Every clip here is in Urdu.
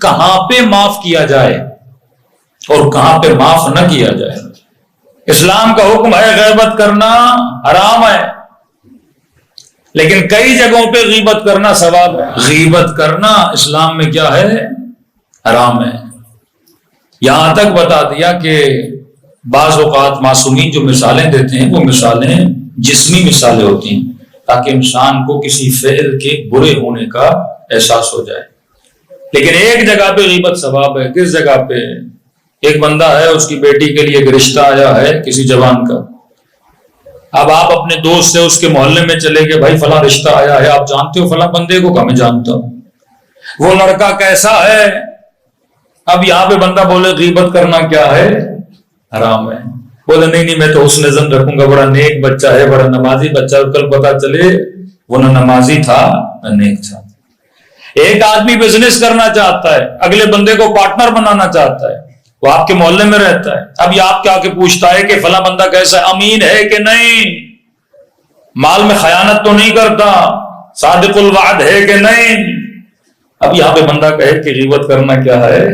کہاں پہ معاف کیا جائے اور کہاں پہ معاف نہ کیا جائے۔ اسلام کا حکم ہے غیبت کرنا حرام ہے، لیکن کئی جگہوں پہ غیبت کرنا ثواب ہے۔ غیبت کرنا اسلام میں کیا ہے؟ حرام ہے۔ یہاں تک بتا دیا کہ بعض اوقات معصومین جو مثالیں دیتے ہیں وہ مثالیں جسمی مثالیں ہوتی ہیں تاکہ انسان کو کسی فعل کے برے ہونے کا احساس ہو جائے، لیکن ایک جگہ پہ غیبت ثواب ہے۔ کس جگہ پہ؟ ایک بندہ ہے، اس کی بیٹی کے لیے ایک رشتہ آیا ہے کسی جوان کا، اب آپ اپنے دوست سے اس کے محلے میں چلے گئے، بھائی فلاں رشتہ آیا ہے، آپ جانتے ہو فلاں بندے کو؟ کہ میں جانتا ہوں۔ وہ لڑکا کیسا ہے؟ اب یہاں پہ بندہ بولے غیبت کرنا کیا ہے؟ حرام ہے۔ بولے نہیں میں تو حسن ظن رکھوں گا، بڑا نیک بچہ ہے، بڑا نمازی بچہ، کل پتا چلے وہ نہ نمازی تھا نہ نیک تھا۔ ایک آدمی بزنس کرنا چاہتا ہے، اگلے بندے کو پارٹنر بنانا چاہتا ہے، وہ آپ کے محلے میں رہتا ہے، اب یہ آپ کے آ کے پوچھتا ہے کہ فلاں بندہ کیسا ہے، امین ہے کہ نہیں، مال میں خیانت تو نہیں کرتا، صادق الوعد ہے کہ نہیں۔ اب یہاں پہ بندہ کہے کہ غیبت کرنا کیا ہے؟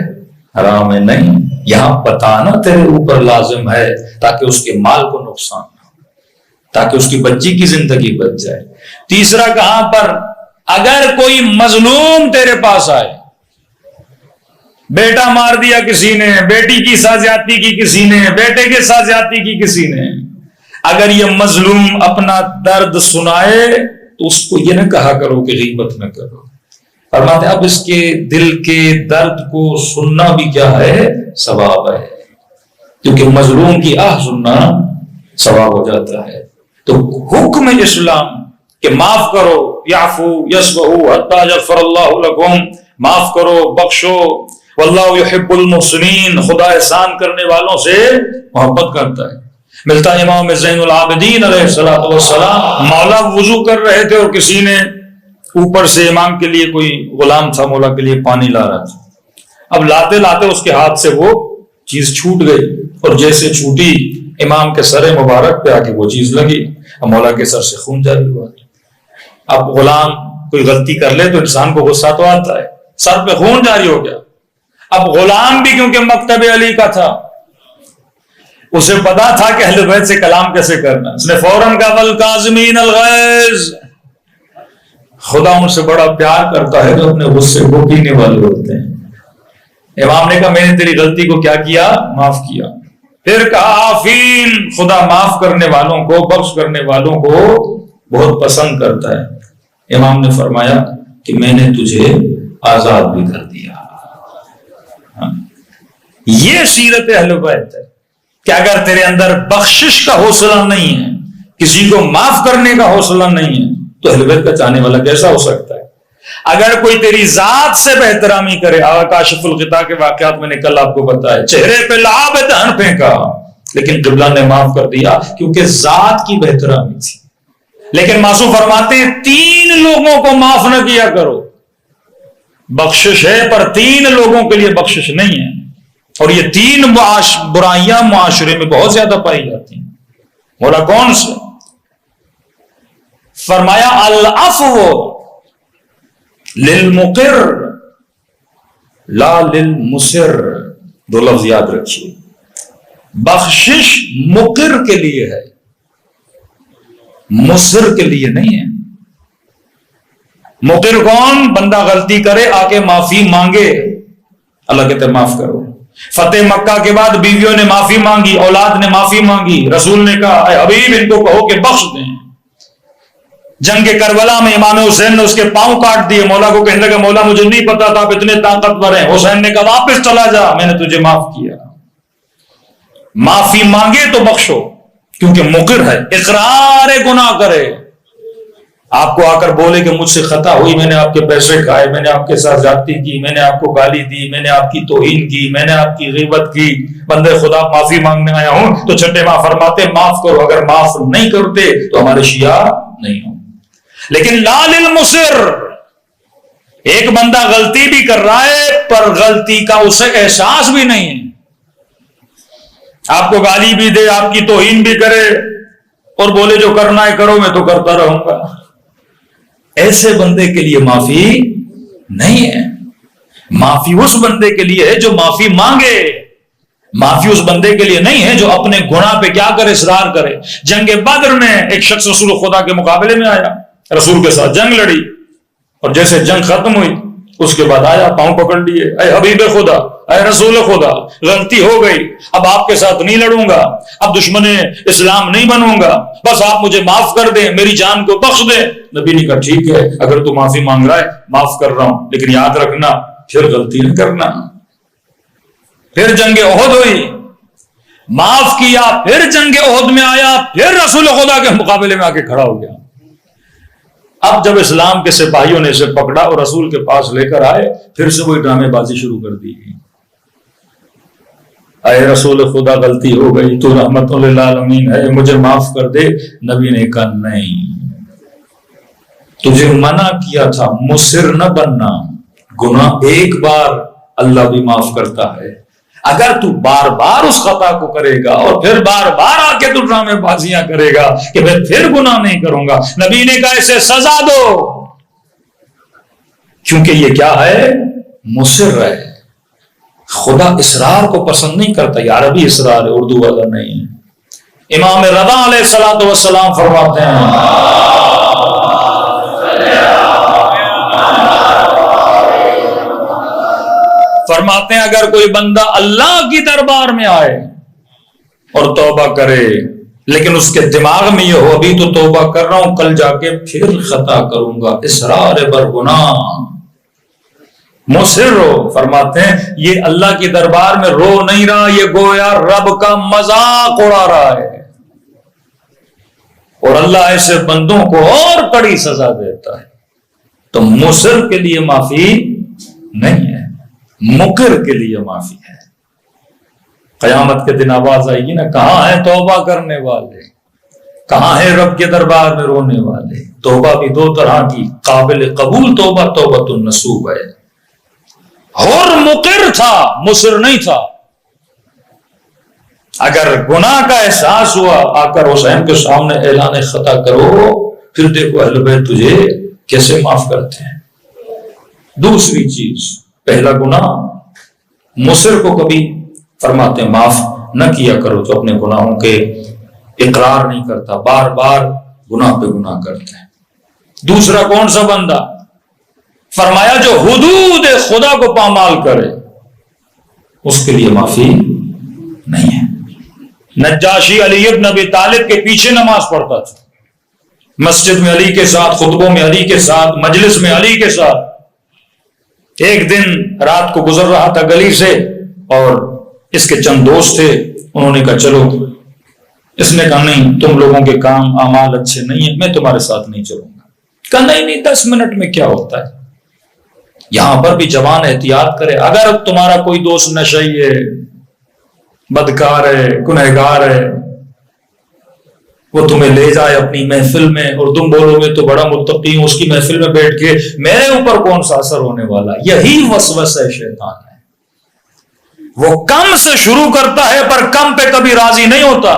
حرام ہے۔ نہیں، یہاں بتانا تیرے اوپر لازم ہے تاکہ اس کے مال کو نقصان نہ ہو، تاکہ اس کی بچی کی زندگی بچ جائے۔ تیسرا کہاں پر؟ اگر کوئی مظلوم تیرے پاس آئے، بیٹا مار دیا کسی نے، بیٹی کی ساتھ زیادتی کی کسی نے، بیٹے کے ساتھ زیادتی کی کسی نے، اگر یہ مظلوم اپنا درد سنائے تو اس کو یہ نہ کہا کرو کہ غیبت نہ کرو۔ فرماتے اب اس کے دل کے درد کو سننا بھی کیا ہے؟ ثواب ہے، کیونکہ مظلوم کی آہ سننا ثواب ہو جاتا ہے۔ تو حکم اسلام کہ معاف کرو، یعفو یصفحوا حتی یغفر اللہ لکم، معاف کرو، بخشو، واللہ یحب المحسنین، خدا احسان کرنے والوں سے محبت کرتا ہے۔ ملتا ہے امام زین العابدین علیہ السلام، مولا وضو کر رہے تھے اور کسی نے اوپر سے امام کے لیے، کوئی غلام تھا مولا کے لیے پانی لا رہا تھا، اب لاتے لاتے اس کے ہاتھ سے وہ چیز چھوٹ گئی، اور جیسے چھوٹی امام کے سر مبارک پہ آ کے وہ چیز لگی، اب مولا کے سر سے خون جاری ہوا۔ اب غلام کوئی غلطی کر لے تو انسان کو غصہ تو آتا ہے، سر پہ خون جاری ہو گیا۔ اب غلام بھی کیونکہ مکتب علی کا تھا، اسے پتا تھا کہ اہل بیت سے کلام کیسے کرنا، اس نے فوراً کہا والکاظمین الغیظ، خدا ان سے بڑا پیار کرتا ہے جو اپنے غصے کو پینے والے ہوتے ہیں۔ امام نے کہا میں نے تیری غلطی کو کیا کیا؟ معاف کیا۔ پھر کہا عافین، خدا معاف کرنے والوں کو، بخش کرنے والوں کو بہت پسند کرتا ہے۔ امام نے فرمایا کہ میں نے تجھے آزاد بھی کر دیا۔ یہ سیرت اہل بیت ہے کہ اگر تیرے اندر بخشش کا حوصلہ نہیں ہے، کسی کو معاف کرنے کا حوصلہ نہیں ہے، تو اہل بیت کا چاہنے والا کیسا ہو سکتا ہے؟ اگر کوئی تیری ذات سے بے احترامی کرے، آقا کاشف الغطاء کے واقعات میں نے کل آپ کو بتایا، چہرے پہ لعاب دہن پھینکا لیکن قبلہ نے معاف کر دیا کیونکہ ذات کی بے احترامی تھی۔ لیکن معصوم فرماتے ہیں 3 لوگوں کو معاف نہ کیا کرو، بخشش ہے پر 3 لوگوں کے لیے بخشش نہیں ہے، اور یہ 3 برائیاں معاشرے میں بہت زیادہ پائی جاتی ہیں۔ بولا کون سے؟ فرمایا العفو للمقر لا للمصر، 2 لفظ یاد رکھیے، بخشش مقر کے لیے ہے، مصر کے لیے نہیں ہے۔ مقر کون؟ بندہ غلطی کرے آ کے معافی مانگے، اللہ کہتے ہیں معاف کرو۔ فتح مکہ کے بعد بیویوں نے معافی مانگی، اولاد نے معافی مانگی، رسول نے کہا اے حبیب ان کو کہو کہ بخش دیں۔ جنگ کربلا میں امام حسین نے اس کے پاؤں کاٹ دیے، مولا کو کہنے لگا مولا مجھے نہیں پتا تھا آپ اتنے طاقتور ہیں۔ حسین نے کہا واپس چلا جا، میں نے تجھے معاف کیا۔ معافی مانگے تو بخشو، کیونکہ مقر ہے، اقرار گناہ کرے، آپ کو آ کر بولے کہ مجھ سے خطا ہوئی، میں نے آپ کے پیسے کھائے، میں نے آپ کے ساتھ زیادتی کی، میں نے آپ کو گالی دی، میں نے آپ کی توہین کی، میں نے آپ کی غیبت کی، بندے خدا معافی مانگنے آیا ہوں، تو چھٹے ماں فرماتے معاف کرو، اگر معاف نہیں کرتے تو ہمارے شیعہ نہیں ہوں۔ لیکن لا للمصر، ایک بندہ غلطی بھی کر رہا ہے پر غلطی کا اسے احساس بھی نہیں ہے، آپ کو گالی بھی دے، آپ کی توہین بھی کرے اور بولے جو کرنا ہے کرو، میں تو کرتا رہوں گا، ایسے بندے کے لیے معافی نہیں ہے۔ معافی اس بندے کے لیے ہے جو معافی مانگے، معافی اس بندے کے لیے نہیں ہے جو اپنے گناہ پہ کیا کرے، اصرار کرے۔ جنگ بدر میں ایک شخص رسول خدا کے مقابلے میں آیا، رسول کے ساتھ جنگ لڑی، اور جیسے جنگ ختم ہوئی اس کے بعد آیا، پاؤں پکڑ لیے، اے حبیب خدا، اے رسول خدا، غلطی ہو گئی، اب آپ کے ساتھ نہیں لڑوں گا، اب دشمن اسلام نہیں بنوں گا، بس آپ مجھے معاف کر دیں، میری جان کو بخش دیں۔ نبی نے کہا ٹھیک ہے، اگر تو معافی مانگ رہا ہے معاف کر رہا ہوں، لیکن یاد رکھنا پھر غلطی نہیں کرنا۔ پھر جنگ احد ہوئی، معاف کیا، پھر جنگ احد میں آیا، پھر رسول خدا کے مقابلے میں آ کے کھڑا ہو گیا۔ اب جب اسلام کے سپاہیوں نے اسے پکڑا اور رسول کے پاس لے کر آئے، پھر سے وہی ڈرامے بازی شروع کر دی گئی۔ اے رسول خدا غلطی ہو گئی، تو رحمت للعالمین ہے، مجھے معاف کر دے۔ نبی نے کہا نہیں، تجھے منع کیا تھا مصر نہ بننا، گناہ ایک بار اللہ بھی معاف کرتا ہے، اگر تو بار بار اس خطا کو کرے گا اور پھر بار بار آ کے تو ڈرامے بازیاں کرے گا کہ میں پھر گناہ نہیں کروں گا، نبی نے کہا اسے سزا دو، کیونکہ یہ کیا ہے، مصر ہے۔ خدا اصرار کو پسند نہیں کرتا، یہ عربی اصرار ہے، اردو والا نہیں ہے۔ امام رضا علیہ الصلوۃ والسلام فرماتے ہیں اگر کوئی بندہ اللہ کی دربار میں آئے اور توبہ کرے، لیکن اس کے دماغ میں یہ ہو ابھی تو توبہ کر رہا ہوں، کل جا کے پھر خطا کروں گا، اصرار بر گناہ، مصر ہو، فرماتے ہیں یہ اللہ کی دربار میں رو نہیں رہا، یہ گویا رب کا مذاق اڑا رہا ہے، اور اللہ ایسے بندوں کو اور کڑی سزا دیتا ہے۔ تو مصر کے لیے معافی نہیں ہے، مکر کے لیے معافی ہے۔ قیامت کے دن آواز آئے گی نا، کہاں ہیں توبہ کرنے والے، کہاں ہیں رب کے دربار میں رونے والے۔ توبہ بھی دو طرح کی، قابل قبول توبہ توبۃ النصوح ہے، اور مقر تھا، مصر نہیں تھا۔ اگر گناہ کا احساس ہوا، آ کر حسین کے سامنے اعلان خطا کرو، پھر دیکھو اہل بیت تجھے کیسے معاف کرتے ہیں۔ دوسری چیز، پہلا گناہ، مصر کو کبھی فرماتے ہیں معاف نہ کیا کرو جو اپنے گناہوں کے اقرار نہیں کرتا، بار بار گناہ پہ گناہ کرتا ہے۔ دوسرا کون سا بندہ؟ فرمایا جو حدود خدا کو پامال کرے، اس کے لیے معافی نہیں ہے۔ نجاشی علی ابن ابی طالب کے پیچھے نماز پڑھتا تھا، مسجد میں علی کے ساتھ، خطبوں میں علی کے ساتھ، مجلس میں علی کے ساتھ۔ ایک دن رات کو گزر رہا تھا گلی سے، اور اس کے چند دوست تھے، انہوں نے کہا چلو، اس نے کہا نہیں، تم لوگوں کے کام اعمال اچھے نہیں ہیں، میں تمہارے ساتھ نہیں چلوں گا۔ کہا نہیں 10 منٹ میں کیا ہوتا ہے۔ یہاں پر بھی جوان احتیاط کرے، اگر تمہارا کوئی دوست نشئی ہے، بدکار ہے، گنہگار ہے، وہ تمہیں لے جائے اپنی محفل میں اور تم بولو گے تو بڑا متقی ہوں، اس کی محفل میں بیٹھ کے میرے اوپر کون سا اثر ہونے والا، یہی وسوسہ شیطان ہے۔ وہ کم سے شروع کرتا ہے پر کم پہ کبھی راضی نہیں ہوتا۔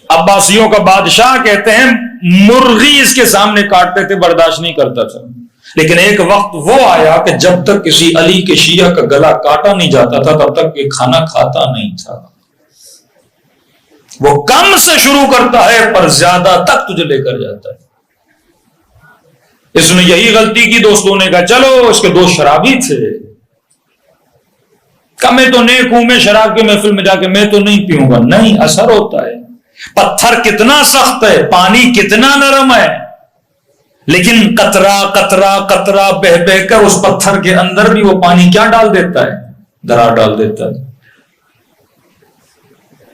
عباسیوں کا بادشاہ کہتے ہیں مرغی اس کے سامنے کاٹتے تھے، برداشت نہیں کرتا تھا، لیکن ایک وقت وہ آیا کہ جب تک کسی علی کے شیعہ کا گلا کاٹا نہیں جاتا تھا تب تک یہ کھانا کھاتا نہیں تھا۔ وہ کم سے شروع کرتا ہے پر زیادہ تک تجھے لے کر جاتا ہے۔ اس نے یہی غلطی کی، دوستوں نے کہا چلو، اس کے دوست شرابی تھے، کہ میں تو نیک ہوں، میں شراب کے محفل میں جا کے میں تو نہیں پیوں گا۔ نہیں، اثر ہوتا ہے۔ پتھر کتنا سخت ہے، پانی کتنا نرم ہے، لیکن قطرہ قطرہ قطرہ بہ بہ کر اس پتھر کے اندر بھی وہ پانی کیا ڈال دیتا ہے، درار ڈال دیتا ہے۔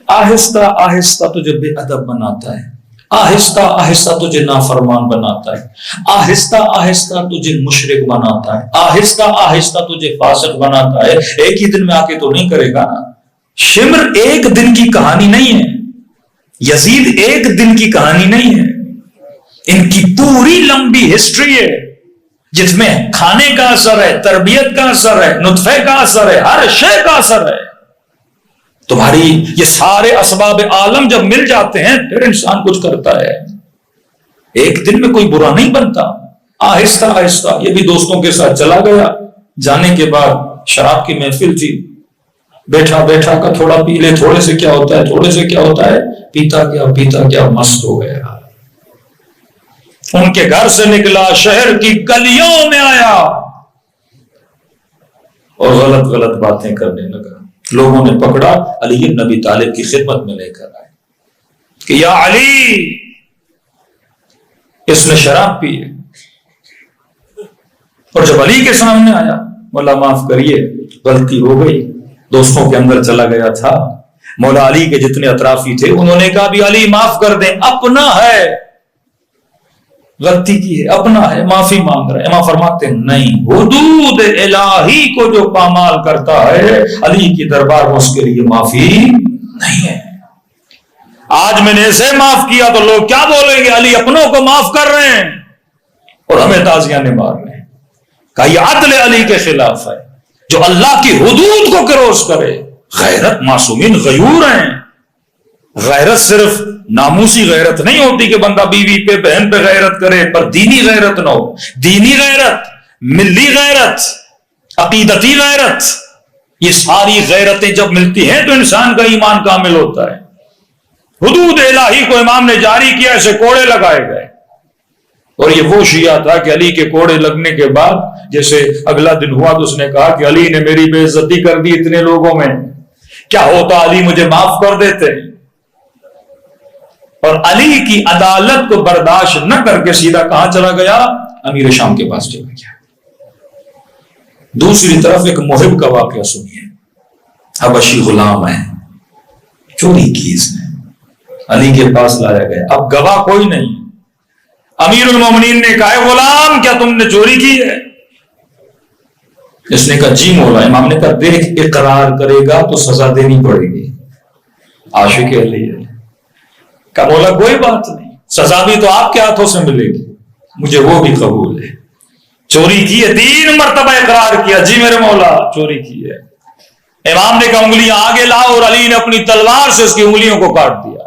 آہستہ آہستہ تجھے بے ادب بناتا ہے، آہستہ آہستہ تجھے نافرمان بناتا ہے، آہستہ آہستہ تجھے مشرک بناتا ہے، آہستہ آہستہ تجھے فاسق بناتا ہے۔ ایک ہی دن میں آ کے تو نہیں کرے گا نا۔ شمر ایک دن کی کہانی نہیں ہے، یزید ایک دن کی کہانی نہیں ہے، ان کی پوری لمبی ہسٹری ہے جس میں کھانے کا اثر ہے، تربیت کا اثر ہے، نطفے کا اثر ہے، ہر شے کا اثر ہے۔ تمہاری یہ سارے اسباب عالم جب مل جاتے ہیں پھر انسان کچھ کرتا ہے۔ ایک دن میں کوئی برا نہیں بنتا، آہستہ آہستہ یہ بھی دوستوں کے ساتھ چلا گیا. جانے کے بعد شراب کی محفل تھی, بیٹھا بیٹھا کا تھوڑا پی لے, تھوڑے سے کیا ہوتا ہے, تھوڑے سے کیا ہوتا ہے, پیتا کیا مست ہو گیا. ان کے گھر سے نکلا, شہر کی گلیوں میں آیا اور غلط غلط باتیں کرنے لگا. لوگوں نے پکڑا, علی بن ابی طالب کی خدمت میں لے کر آئے کہ یا علی, اس نے شراب پی ہے. اور جب علی کے سامنے آیا, مولا معاف کریے غلطی ہو گئی, دوستوں کے اندر چلا گیا تھا. مولا علی کے جتنے اطرافی تھے انہوں نے کہا بھی علی معاف کر دیں, اپنا ہے, غلطی کی ہے, اپنا ہے, معافی مانگ رہے ہیں. امام فرماتے ہیں نہیں, حدود الہی کو جو پامال کرتا ہے علی کی دربار میں اس کے لیے معافی نہیں ہے. آج میں نے اسے معاف کیا تو لوگ کیا بولیں گے, علی اپنوں کو معاف کر رہے ہیں اور ہمیں تازیانے مار رہے ہیں. کہ یہ عدل علی کے خلاف ہے جو اللہ کی حدود کو کروس کرے. غیرت معصومین غیور ہیں. غیرت صرف ناموسی غیرت نہیں ہوتی کہ بندہ بیوی پہ بہن پہ غیرت کرے, پر دینی غیرت نہ ہو. دینی غیرت, ملی غیرت, عقیدتی غیرت, یہ ساری غیرتیں جب ملتی ہیں تو انسان کا ایمان کامل ہوتا ہے. حدود الہی کو امام نے جاری کیا, اسے کوڑے لگائے گئے. اور یہ وہ شیعہ تھا کہ علی کے کوڑے لگنے کے بعد جیسے اگلا دن ہوا تو اس نے کہا کہ علی نے میری بے عزتی کر دی اتنے لوگوں میں, کیا ہوتا علی مجھے معاف کر دیتے. اور علی کی عدالت کو برداشت نہ کر کے سیدھا کہاں چلا گیا, امیر شام کے پاس چلا گیا. دوسری طرف ایک محب کا واقعہ سنیے. حبشی غلام ہے, چوری کی اس نے, علی کے پاس لایا گیا. اب گواہ کوئی نہیں. امیر المومنین نے کہا غلام کیا تم نے چوری کی ہے؟ اس نے کہا جی مولا. امام نے کہا دیکھ اقرار کرے گا تو سزا دینی پڑے گی. عاشق علی ہے. کہا مولا کوئی بات نہیں, سزا بھی تو آپ کے ہاتھوں سے ملے گی, مجھے وہ بھی قبول ہے. چوری کی ہے, 3 مرتبہ اقرار کیا, جی میرے مولا چوری کی ہے. امام نے کہا انگلیاں آگے لاؤ, اور علی نے اپنی تلوار سے اس کی انگلیوں کو کاٹ دیا.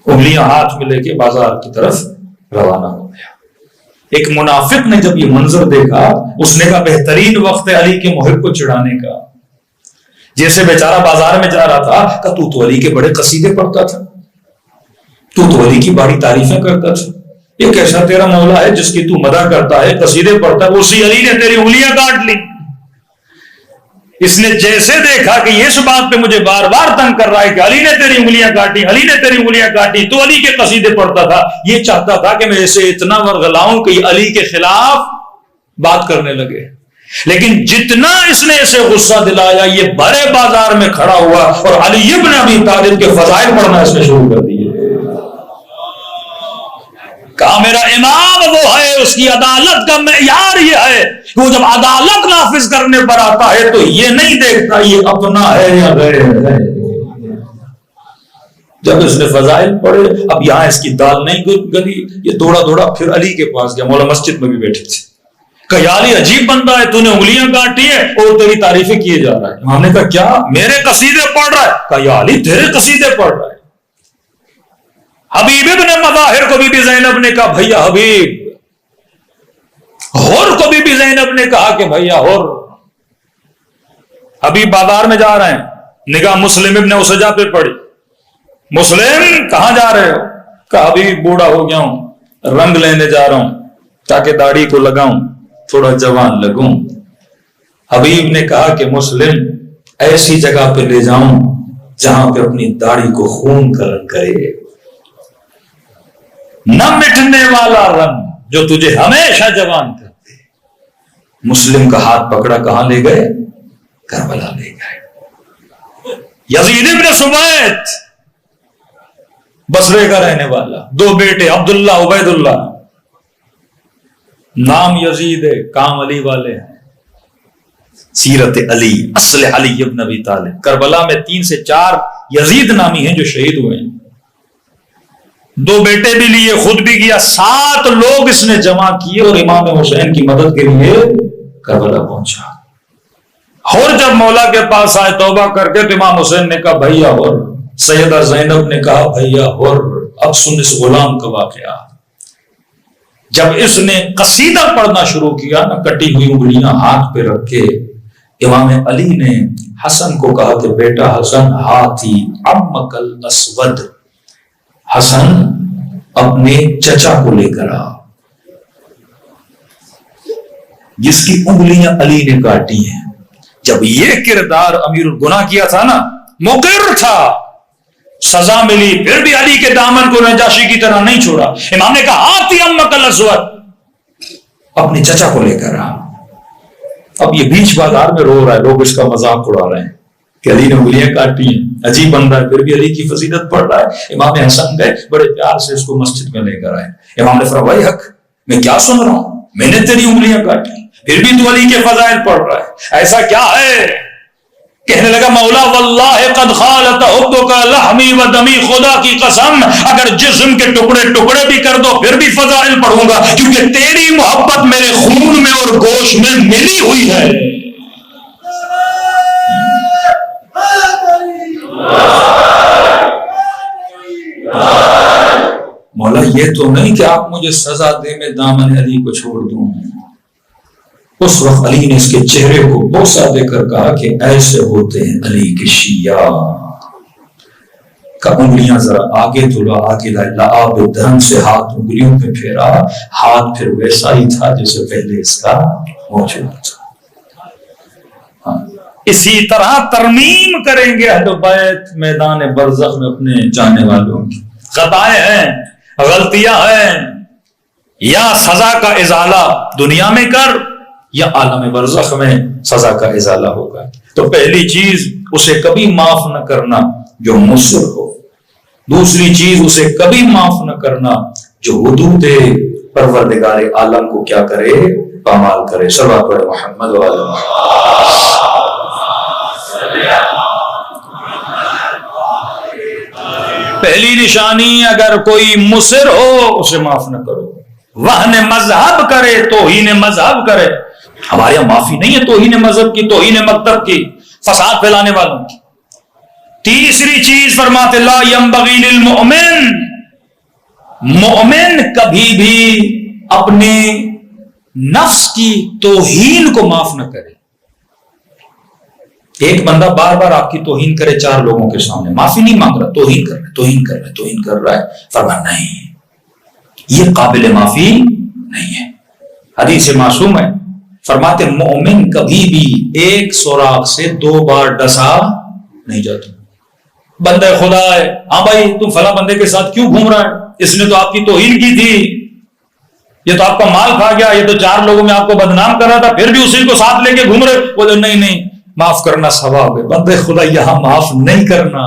انگلیاں ہاتھ میں لے کے بازار کی طرف روانہ ہو گیا. ایک منافق نے جب یہ منظر دیکھا اس نے کہا بہترین وقت ہے علی کے محب کو چڑھانے کا. جیسے بیچارہ بازار میں جا رہا تھا کہ تو علی کے بڑے قصیدے پڑھتا تھا, تو علی کی بڑی تعریفیں کرتا تھا, یہ کیسا تیرا مولا ہے جس کی تو مدح کرتا ہے, قصیدے پڑھتا ہے, اسی علی نے تیری انگلیاں کاٹ لی. اس نے جیسے دیکھا کہ یہ اس بات پہ مجھے بار بار تنگ کر رہا ہے کہ علی نے تیری انگلیاں کاٹی, علی نے تیری انگلیاں کاٹی, تو علی کے قصیدے پڑھتا تھا, یہ چاہتا تھا کہ میں اسے اتنا ورغلاؤں کہ یہ علی کے خلاف بات کرنے لگے. لیکن جتنا اس نے اسے غصہ دلایا, یہ بڑے بازار میں کھڑا ہوا اور علی ابن ابی طالب کے فضائل پڑھنا اس نے شروع کر دیے. کہا میرا امام وہ ہے, اس کی عدالت کا معیار یہ ہے کہ وہ جب عدالت نافذ کرنے پر آتا ہے تو یہ نہیں دیکھتا یہ اپنا ہے یا غیر ہے. جب اس نے فضائل پڑھے, اب یہاں اس کی دال نہیں گلی, یہ دوڑا پھر علی کے پاس گیا. مولا مسجد میں بھی بیٹھے تھے. کہ یا علی عجیب بندہ ہے, تو نے انگلیاں کاٹی ہے اور تیری تعریفیں کیے جا رہا ہے. امام نے کہا کیا میرے قصیدے پڑھ رہا ہے؟ کہا یا علی تیرے قصیدے پڑھ رہا ہے. حبیب ابن مظاہر کو بی بی زینب نے کہا بھیا حبیب, ہور کو بی بی زینب نے کہا کہ بھیا ہور. حبیب بازار میں جا رہے ہیں, نگاہ مسلم ابن اسجا پہ پڑی. مسلم کہاں جا رہے ہو؟ کہا حبیب بوڑھا ہو گیا ہوں, رنگ لینے جا رہا ہوں تاکہ داڑھی کو لگاؤں, تھوڑا جوان لگوں. حبیب نے کہا کہ مسلم ایسی جگہ پہ لے جاؤں جہاں پہ اپنی داڑھی کو خون کا رنگ کرے, نہ مٹنے والا رنگ جو تجھے ہمیشہ جوان کرتے. مسلم کا ہاتھ پکڑا, کہاں لے گئے؟ کربلا لے گئے. یزید ابن سمیت بصرے کا رہنے والا, 2 بیٹے عبداللہ عبید اللہ, نام یزید ہے, کام علی والے ہیں. سیرت علی, اصل علی ابن ابی طالب. کربلا میں 3 سے 4 یزید نامی ہیں جو شہید ہوئے ہیں. 2 بیٹے بھی لیے, خود بھی کیا, 7 لوگ اس نے جمع کیے اور امام حسین کی مدد کے لیے کربلا پہنچا. اور جب مولا کے پاس آئے توبہ کر کے تو امام حسین نے کہا بھیا اور. سیدہ زینب نے کہا بھیا اور. اب سن اس غلام کا واقعہ. جب اس نے قصیدہ پڑھنا شروع کیا نا، کٹی ہوئی انگلیاں ہاتھ پہ رکھ کے، امام علی نے حسن کو کہا کہ بیٹا حسن، ہاتھی عمک الاسود، حسن اپنے چچا کو لے کر آ، جس کی انگلیاں علی نے کاٹی ہیں۔ جب یہ کردار امیر الگناہ کیا تھا نا، مقر تھا، سزا ملی، پھر بھی علی کے دامن کو نجاشی کی طرح نہیں چھوڑا۔ امام نے کہا ہاتھی عمک الاسود، اپنے چچا کو لے کر آ۔ اب یہ بیچ بازار میں رو رہا ہے، لوگ اس کا مذاق اڑا رہے ہیں کہ علی نے انگلیاں کاٹی ہیں، عجیب بندہ ہے، پھر بھی علی کی فضیلت پڑھ رہا ہے۔ امام حسن گئے، بڑے پیار سے اس کو مسجد میں لے کر آئے۔ امام نے فرمایا بھائی حق، میں کیا سن رہا ہوں، میں نے تیری انگلیاں کاٹی، پھر بھی تو علی کے فضائل پڑھ رہا ہے، ایسا کیا ہے؟ کہنے لگا مولا واللہ قد خالت حبک لحمی و دمی، خدا کی قسم اگر جسم کے ٹکڑے ٹکڑے بھی کر دو پھر بھی فضائل پڑھوں گا، کیونکہ تیری محبت میرے خون میں اور گوشت میں ملی ہوئی ہے۔ مولا یہ تو نہیں کہ آپ مجھے سزا دے میں دامن علی کو چھوڑ دوں۔ اس وقت علی نے اس کے چہرے کو بوسہ دے کر کہا کہ ایسے ہوتے ہیں علی کے شیعہ، کا انگلیاں ذرا آگے توڑا، آگے لعاب دھن سے ہاتھ انگلیوں پہ پھیرا، ہاتھ پھر ویسا ہی تھا جیسے پہلے اس کا موجود تھا۔ اسی طرح ترمیم کریں گے اہل بیت میدان برزخ میں اپنے جانے والوں کی۔ خطائیں ہیں، غلطیاں ہیں، یا سزا کا ازالہ دنیا میں کر یا عالم برزخ میں سزا کا ازالہ ہوگا۔ تو پہلی چیز اسے کبھی معاف نہ کرنا جو مصر ہو، دوسری چیز اسے کبھی معاف نہ کرنا جو حدود پروردگار عالم کو کیا کرے، پامال کرے۔ صلوات پڑھے محمد و آل محمد۔ پہلی نشانی اگر کوئی مصر ہو اسے معاف نہ کرو، وہن مذہب کرے، توہین مذہب کرے۔ ہمارے یہاں معافی نہیں ہے توہین مذہب کی، توہین مکتب کی، فساد پھیلانے والوں کی۔ تیسری چیز فرماتے لا ينبغي للمؤمن، مومن کبھی بھی اپنے نفس کی توہین کو معاف نہ کرے۔ ایک بندہ بار بار آپ کی توہین کرے چار لوگوں کے سامنے، معافی نہیں مانگ رہا، توہین کر رہا ہے، توہین کر رہا ہے، توہین کر رہا ہے، فرمایا نہیں، یہ قابل معافی نہیں ہے۔ حدیث معصوم ہے، فرماتے مومن کبھی بھی ایک سوراخ سے دو بار ڈسا نہیں جاتا۔ بندہ خدا ہے، ہاں بھائی تم فلاں بندے کے ساتھ کیوں گھوم رہا ہے، اس نے تو آپ کی توہین کی تھی، یہ تو آپ کا مال کھا گیا، یہ تو چار لوگوں میں آپ کو بدنام کر رہا تھا، پھر بھی اسی کو ساتھ لے کے گھوم رہے۔ بولے نہیں نہیں، معاف کرنا ثواب ہے۔ بندے خدا یہاں معاف نہیں کرنا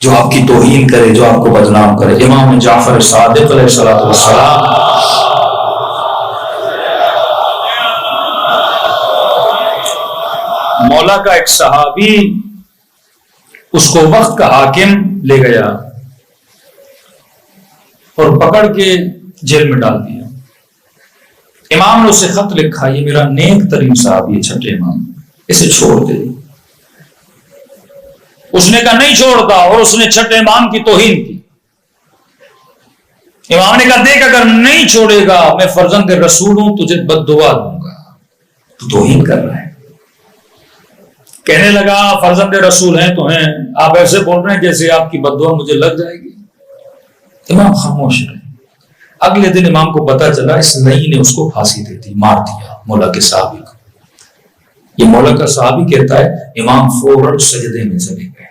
جو آپ کی توہین کرے، جو آپ کو بدنام کرے۔ امام جعفر صادق علیہ الصلوۃ والسلام مولا کا ایک صحابی اس کو وقت کا حاکم لے گیا اور پکڑ کے جیل میں ڈال دیا۔ امام نے اسے خط لکھا، یہ میرا نیک ترین صحابی ہے، چھٹے امام، اسے چھوڑ دے۔ اس نے کہا نہیں چھوڑتا، اور اس نے چھٹے امام کی توہین کی۔ امام نے کہا دیکھ اگر نہیں چھوڑے گا میں فرزند رسول ہوں، تجھے بد دعا دوں گا، تو توہین کر رہا ہے۔ کہنے لگا فرزند رسول ہیں تو ہیں، آپ ایسے بول رہے ہیں جیسے آپ کی بد دعا مجھے لگ جائے گی۔ امام خاموش رہے۔ اگلے دن امام کو پتا چلا اس نئی نے اس کو پھانسی دے دی، مار دیا مولا کے صحابی کو۔ یہ مولا کا صحابی کہتا ہے امام فوراً سجدے میں چلے گئے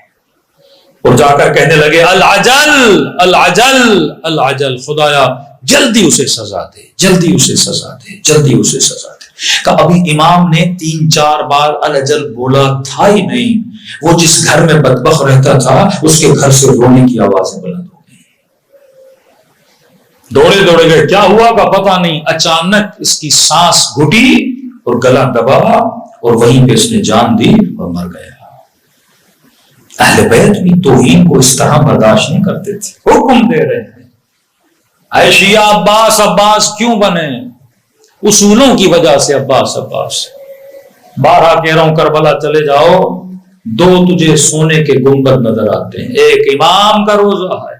اور جا کر کہنے لگے العجل العجل العجل، خدایا جلدی اسے سزا دے، جلدی اسے سزا دے، جلدی اسے سزا دے۔ کہ ابھی امام نے 3-4 بار العجل بولا تھا ہی نہیں، وہ جس گھر میں بدبخت رہتا تھا اس کے گھر سے رونے کی آوازیں بلند ہو گئی۔ دوڑے دوڑے گئے، کیا ہوا کا پتہ نہیں، اچانک اس کی سانس گھٹی اور گلا دبا اور وہیں پہ اس نے جان دی اور مر گیا۔ اہل بیت بھی توہین کو اس طرح برداشت نہیں کرتے تھے۔ حکم دے رہے ہیں اے شیعہ عباس عباس کیوں بنے؟ اصولوں کی وجہ سے عباس عباس۔ 12 کہہ رہا ہوں کربلا چلے جاؤ، 2 تجھے سونے کے گنبد نظر آتے ہیں، ایک امام کا روزہ ہے،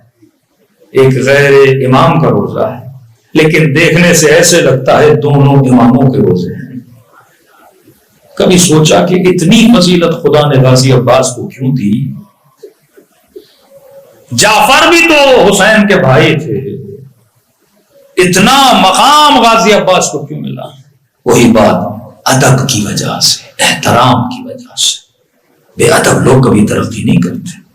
ایک غیر امام کا روزہ ہے۔ لیکن دیکھنے سے ایسے لگتا ہے دونوں اماموں کے روزے ہیں۔ کبھی سوچا کہ اتنی فضیلت خدا نے غازی عباس کو کیوں دی؟ جعفر بھی تو حسین کے بھائی تھے، اتنا مقام غازی عباس کو کیوں ملا؟ وہی بات، ادب کی وجہ سے، احترام کی وجہ سے۔ بے ادب لوگ کبھی ترقی نہیں کرتے۔